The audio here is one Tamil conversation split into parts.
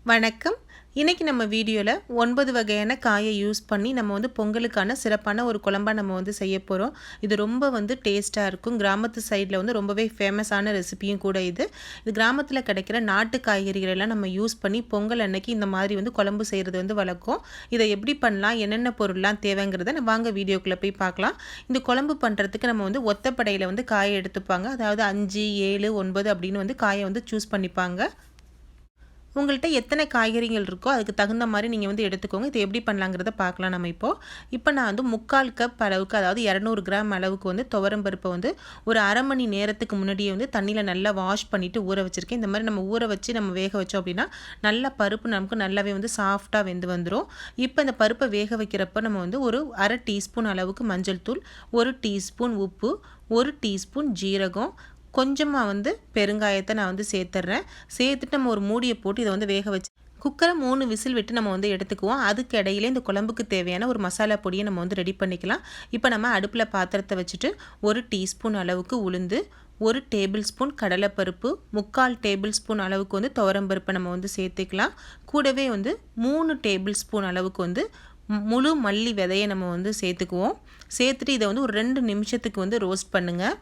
வணக்கம். இன்னைக்கு நம்ம வீடியோல 9 வகையான காயை யூஸ் பண்ணி நம்ம பொங்கலுக்கான சிறப்பான ஒரு குழம்பா நம்ம செய்ய போறோம். இது ரொம்ப டேஸ்ட்டா இருக்கும். கிராமத்து சைடுல ரொம்பவே ஃபேமஸான ரெசிபியும் கூட இது. இது கிராமத்துல கிடைக்கிற நாட்டு காய்கறிகள் எல்லாம் நம்ம யூஸ் பண்ணி பொங்கல் அன்னைக்கு இந்த மாதிரி குழம்பு செய்றது வழக்கம். இதை எப்படி பண்ணலாம், என்னென்ன பொருள்லாம் தேவைங்கிறத வாங்க வீடியோக்குள்ள போய் பார்க்கலாம். இந்த குழம்பு பண்றதுக்கு நம்ம ஒத்தப்படையில காயை எடுத்துப்பாங்க. அதாவது 5, 7, 9 அப்படின்னு காயை சூஸ் பண்ணிப்பாங்க. உங்கள்கிட்ட எத்தனை காய்கறிகள் இருக்கோ அதுக்கு தகுந்த மாதிரி நீங்கள் எடுத்துக்கோங்க. இது எப்படி பண்ணலாங்கிறத பார்க்கலாம் நம்ம இப்போ நான் 3/4 கப் அளவுக்கு, அதாவது 200 கிராம் அளவுக்கு துவரம் பருப்பை ஒரு அரை மணி நேரத்துக்கு முன்னாடியே தண்ணியில் நல்லா வாஷ் பண்ணிவிட்டு ஊற வச்சுருக்கேன். இந்த மாதிரி நம்ம ஊற வச்சு நம்ம வேக வச்சோம் அப்படின்னா நல்லா பருப்பு நமக்கு நல்லாவே சாஃப்டாக வெந்து வந்துடும். இப்போ இந்த பருப்பை வேக வைக்கிறப்ப நம்ம ஒரு அரை டீஸ்பூன் அளவுக்கு மஞ்சள் தூள், 1 டீஸ்பூன் உப்பு, 1 டீஸ்பூன் ஜீரகம், கொஞ்சமாக பெருங்காயத்தை நான் சேர்த்துட்றேன். சேர்த்துட்டு நம்ம ஒரு மூடியை போட்டு இதை வேக வச்சு குக்கரை 3 விசில் விட்டு நம்ம எடுத்துக்குவோம். அதுக்கு இடையில இந்த குழம்புக்கு தேவையான ஒரு மசாலா பொடியை நம்ம ரெடி பண்ணிக்கலாம். இப்போ நம்ம அடுப்பில் பாத்திரத்தை வச்சுட்டு 1 டீஸ்பூன் அளவுக்கு உளுந்து, 1 டேபிள் ஸ்பூன் கடலைப்பருப்பு, 3/4 டேபிள் ஸ்பூன் அளவுக்கு துவரம்பருப்பை நம்ம சேர்த்துக்கலாம். கூடவே 3 டேபிள் ஸ்பூன் அளவுக்கு முழு மல்லி விதையை நம்ம சேர்த்துக்குவோம். சேர்த்துட்டு இதை ஒரு 2 நிமிஷத்துக்கு ரோஸ்ட் பண்ணுங்கள்.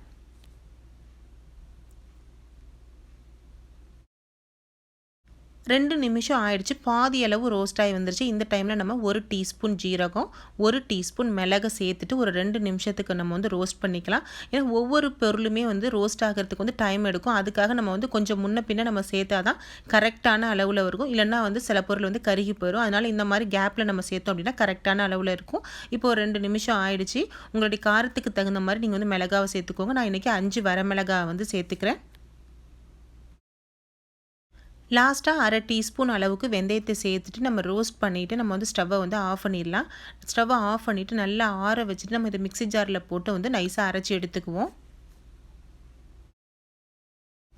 2 நிமிஷம் ஆயிடுச்சு. பாதி அளவு ரோஸ்ட் ஆகி வந்துருச்சு. இந்த டைமில் நம்ம 1 டீஸ்பூன் ஜீரகம், 1 டீஸ்பூன் மிளகை சேர்த்துட்டு ஒரு 2 நிமிஷத்துக்கு நம்ம ரோஸ்ட் பண்ணிக்கலாம். ஏன்னா ஒவ்வொரு பொருளுமே ரோஸ்ட் ஆகிறதுக்கு டைம் எடுக்கும். அதுக்காக நம்ம கொஞ்சம் முன்ன பின்ன நம்ம சேர்த்தா தான் கரெக்டான அளவில் இருக்கும். இல்லைன்னா சில பொருள் கருகி போயிடும். அதனால் இந்த மாதிரி கேப்பில் நம்ம சேர்த்தோம் அப்படின்னா கரெக்டான அளவில் இருக்கும். இப்போ ஒரு 2 நிமிஷம் ஆயிடுச்சு. உங்களுடைய காரத்துக்கு தகுந்த மாதிரி நீங்கள் மிளகாவை சேர்த்துக்கோங்க. நான் இன்றைக்கி 5 வரமிளகாய் சேர்த்துக்கிறேன். லாஸ்ட்டாக அரை டீஸ்பூன் அளவுக்கு வெந்தயத்தை சேர்த்துட்டு நம்ம ரோஸ்ட் பண்ணிவிட்டு நம்ம ஸ்டவ்வை ஆஃப் பண்ணிடலாம். ஸ்டவ்வை ஆஃப் பண்ணிவிட்டு நல்லா ஆற வச்சுட்டு நம்ம இதை மிக்ஸி ஜாரில் போட்டு நைஸாக அரைச்சி எடுத்துக்குவோம்.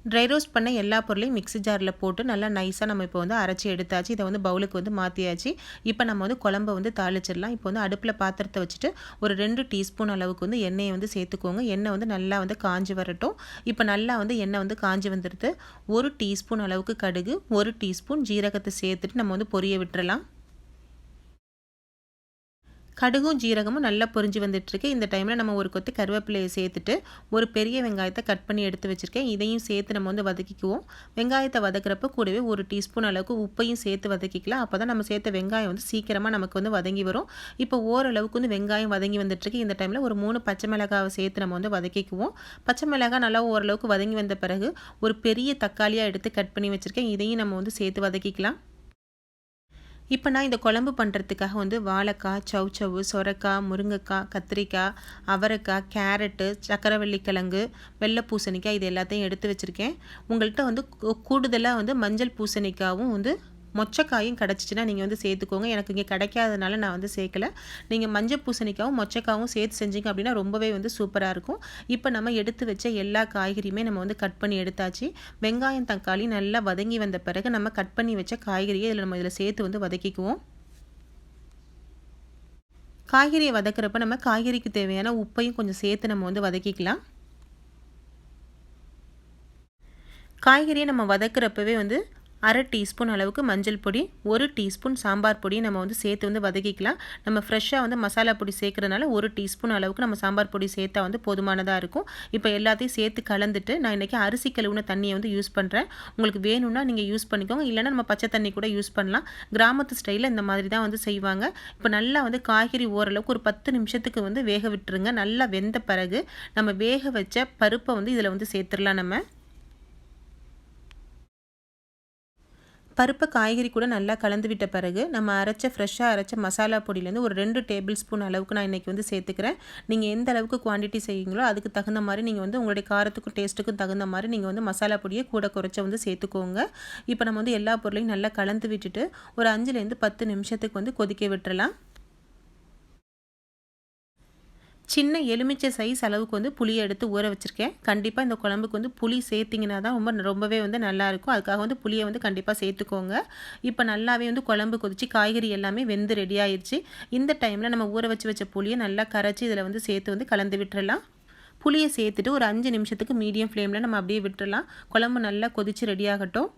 ட்ரை ரோஸ்ட் பண்ண எல்லா பொருளையும் மிக்ஸி ஜாரில் போட்டு நல்லா நைஸாக நம்ம இப்போ அரைச்சி எடுத்தாச்சு. இதை பவுலுக்கு மாற்றியாச்சு. இப்போ நம்ம குழம்பை தாளிச்சிடலாம். இப்போ அடுப்பில் பாத்திரத்தை வச்சுட்டு ஒரு 2 டீஸ்பூன் அளவுக்கு எண்ணெயை சேர்த்துக்கோங்க. எண்ணெய் நல்லா காஞ்சி வரட்டும். இப்போ நல்லா எண்ணெய் காஞ்சி வந்துடுது. 1 டீஸ்பூன் அளவுக்கு கடுகு, 1 டீஸ்பூன் ஜீரகத்தை சேர்த்துட்டு நம்ம பொரிய விட்டுறலாம். கடுகும் ஜீரகமும் நல்லா பொரிஞ்சு வந்துட்டுருக்கு. இந்த டைமில் நம்ம ஒரு கொத்து கருவேப்பிலையை சேர்த்துட்டு ஒரு பெரிய வெங்காயத்தை கட் பண்ணி எடுத்து வச்சுருக்கேன். இதையும் சேர்த்து நம்ம வதக்கிக்குவோம். வெங்காயத்தை வதக்கிறப்ப கூடவே 1 டீஸ்பூன் அளவுக்கு உப்பையும் சேர்த்து வதக்கிக்கலாம். அப்போ தான் நம்ம சேர்த்த வெங்காயம் சீக்கிரமாக நமக்கு வதங்கி வரும். இப்போ ஓரளவுக்கு வெங்காயம் வதங்கி வந்துட்டுருக்கு. இந்த டைமில் ஒரு 3 பச்சை மிளகாவை சேர்த்து நம்ம வதக்கிக்குவோம். பச்சை மிளகாய் நல்லா ஓரளவுக்கு வதங்கி வந்த பிறகு ஒரு பெரிய தக்காளியாக எடுத்து கட் பண்ணி வச்சுருக்கேன். இதையும் நம்ம சேர்த்து வதக்கிக்கலாம். இப்போ நான் இந்த குழம்பு பண்ணுறதுக்காக வாழைக்காய், சௌச்சவு, சொரக்காய், முருங்கைக்காய், கத்திரிக்காய், அவரைக்காய், கேரட்டு, சக்கரவள்ளிக்கிழங்கு, வெள்ளை பூசணிக்காய் இது எல்லாத்தையும் எடுத்து வச்சுருக்கேன். உங்கள்கிட்ட கூடுதலாக மஞ்சள் பூசணிக்காயும் மொச்சக்காயும் கிடச்சிச்சின்னா நீங்கள் சேர்த்துக்கோங்க. எனக்கு இங்கே கிடைக்காதனால நான் சேர்க்கலை. நீங்கள் மஞ்சள் பூசணிக்காவும் மொச்சக்காவும் சேர்த்து செஞ்சீங்க அப்படின்னா ரொம்பவே சூப்பராக இருக்கும். இப்போ நம்ம எடுத்து வச்ச எல்லா காய்கறியுமே நம்ம கட் பண்ணி எடுத்தாச்சு. வெங்காயம், தக்காளி நல்லா வதங்கி வந்த பிறகு நம்ம கட் பண்ணி வச்ச காய்கறியை இதில் சேர்த்து வதக்கிக்குவோம். காய்கறியை வதக்கிறப்ப நம்ம காய்கறிக்கு தேவையான உப்பையும் கொஞ்சம் சேர்த்து நம்ம வதக்கிக்கலாம். காய்கறியை நம்ம வதக்கிறப்பவே அரை டீஸ்பூன் அளவுக்கு மஞ்சள் பொடி, 1 டீஸ்பூன் சாம்பார் பொடியை நம்ம சேர்த்து வதக்கிக்கலாம். நம்ம ஃப்ரெஷ்ஷாக மசாலா பொடி சேர்க்குறதுனால 1 டீஸ்பூன் அளவுக்கு நம்ம சாம்பார் பொடி சேர்த்தா போதுமானதாக இருக்கும். இப்போ எல்லாத்தையும் சேர்த்து கலந்துட்டு நான் இன்றைக்கி அரிசி கழுவுன தண்ணியை யூஸ் பண்ணுறேன். உங்களுக்கு வேணும்னா நீங்கள் யூஸ் பண்ணிக்கோங்க. இல்லைன்னா நம்ம பச்சை தண்ணி கூட யூஸ் பண்ணலாம். கிராமத்து ஸ்டைலில் இந்த மாதிரி தான் செய்வாங்க. இப்போ நல்லா காய்கறி ஓரளவுக்கு ஒரு 10 நிமிஷத்துக்கு வேக விட்டுருங்க. நல்லா வெந்த பிறகு நம்ம வேக வச்ச பருப்பை இதில் சேர்த்துடலாம். நம்ம பருப்பை காய்கறி கூட நல்லா கலந்து விட்ட பிறகு நம்ம ஃப்ரெஷ்ஷாக அரைச்ச மசாலா பொடியிலேருந்து ஒரு 2 டேபிள் ஸ்பூன் அளவுக்கு நான் இன்றைக்கி சேர்த்துக்கிறேன். நீங்கள் எந்த அளவுக்கு குவான்டிட்டி செய்வீங்களோ அதுக்கு தகுந்த மாதிரி நீங்கள் உங்களுடைய காரத்துக்கும் டேஸ்ட்டுக்கும் தகுந்த மாதிரி நீங்கள் மசாலா பொடியை கூட குறைச்ச சேர்த்துக்கோங்க. இப்போ நம்ம எல்லா பொருளையும் நல்லா கலந்து விட்டுட்டு ஒரு 5லேருந்து 10 நிமிஷத்துக்கு கொதிக்க விட்டுறலாம். சின்ன எலுமிச்சை சைஸ் அளவுக்கு புளியை எடுத்து ஊற வச்சுருக்கேன். கண்டிப்பாக இந்த குழம்புக்கு புளி சேர்த்திங்கன்னா தான் ரொம்பவே நல்லாயிருக்கும். அதுக்காக புளியை கண்டிப்பாக சேர்த்துக்கோங்க. இப்போ நல்லாவே குழம்பு கொதிச்சு காய்கறி எல்லாமே வெந்து ரெடி ஆயிடுச்சு. இந்த டைமில் நம்ம ஊற வச்ச புளியை நல்லா கரைச்சி இதில் சேர்த்து கலந்து விட்டுறலாம். புளியை சேர்த்துட்டு ஒரு 5 நிமிஷத்துக்கு மீடியம் ஃப்ளேமில் நம்ம அப்படியே விட்டுறலாம். குழம்பு நல்லா கொதிச்சு ரெடி ஆகட்டும்.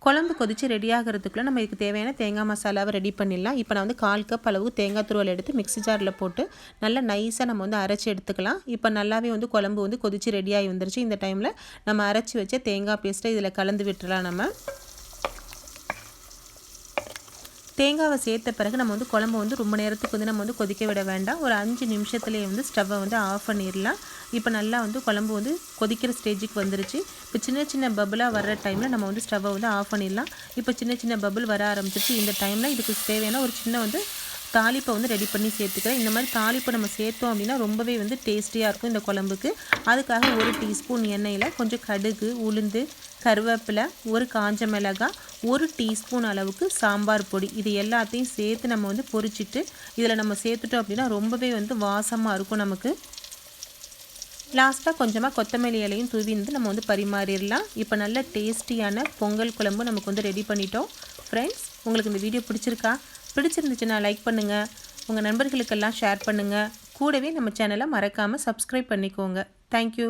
குழம்பு கொதிச்சு ரெடி ஆகிறதுக்குள்ளே நம்ம இதுக்கு தேவையான தேங்காய் மசாலாவை ரெடி பண்ணிடலாம். இப்போ நான் வந்து 1/4 கப் அளவு தேங்காய் துருவல் எடுத்து மிக்ஸி ஜாரில் போட்டு நல்லா நைஸாக நம்ம வந்து அரைச்சி எடுத்துக்கலாம். இப்போ நல்லாவே வந்து குழம்பு வந்து கொதிச்சு ரெடியாகி வந்துருச்சு. இந்த டைமில் நம்ம அரைச்சி வச்ச தேங்காய் பேஸ்ட்டை இதில் கலந்து விட்டுறலாம். நம்ம தேங்காவை சேர்த்த பிறகு நம்ம வந்து குழம்பு வந்து ரொம்ப நேரத்துக்கு வந்து நம்ம வந்து கொதிக்க விட வேண்டாம். ஒரு 5 நிமிஷத்துலேயே வந்து ஸ்டவ்வை வந்து ஆஃப் பண்ணிடலாம். இப்போ நல்லா வந்து குழம்பு வந்து கொதிக்கிற ஸ்டேஜுக்கு வந்துருச்சு. இப்போ சின்ன சின்ன பபுளாக வர்ற டைமில் நம்ம வந்து ஸ்டவ்வை வந்து ஆஃப் பண்ணிடலாம். இப்போ சின்ன சின்ன பபுள் வர ஆரம்பிச்சிருச்சு. இந்த டைமில் இதுக்கு தேவையான ஒரு சின்ன வந்து தாளிப்பை வந்து ரெடி பண்ணி சேர்த்துக்கிறேன். இந்த மாதிரி தாளிப்பை நம்ம சேர்த்தோம் அப்படின்னா ரொம்பவே வந்து டேஸ்டியாக இருக்கும் இந்த குழம்புக்கு. அதுக்காக 1 டீஸ்பூன் எண்ணெயில் கொஞ்சம் கடுகு, உளுந்து, கருவேப்பிலை, ஒரு காஞ்ச மிளகாய், 1 டீஸ்பூன் அளவுக்கு சாம்பார் பொடி, இது எல்லாத்தையும் சேர்த்து நம்ம வந்து பொரிச்சிட்டு இதில் நம்ம சேர்த்துட்டோம் அப்படின்னா ரொம்பவே வந்து வாசமாக இருக்கும் நமக்கு. லாஸ்ட்டாக கொஞ்சமாக கொத்தமல்லி இலையும் தூவி வந்து நம்ம வந்து பரிமாறிடலாம். இப்போ நல்ல டேஸ்டியான பொங்கல் குழம்பு நமக்கு வந்து ரெடி பண்ணிட்டோம். ஃப்ரெண்ட்ஸ், உங்களுக்கு இந்த வீடியோ பிடிச்சிருந்துச்சுன்னா லைக் பண்ணுங்கள், உங்கள் நண்பர்களுக்கெல்லாம் ஷேர் பண்ணுங்கள். கூடவே நம்ம சேனலை மறக்காமல் சப்ஸ்கிரைப் பண்ணிக்கோங்க. தேங்க்யூ.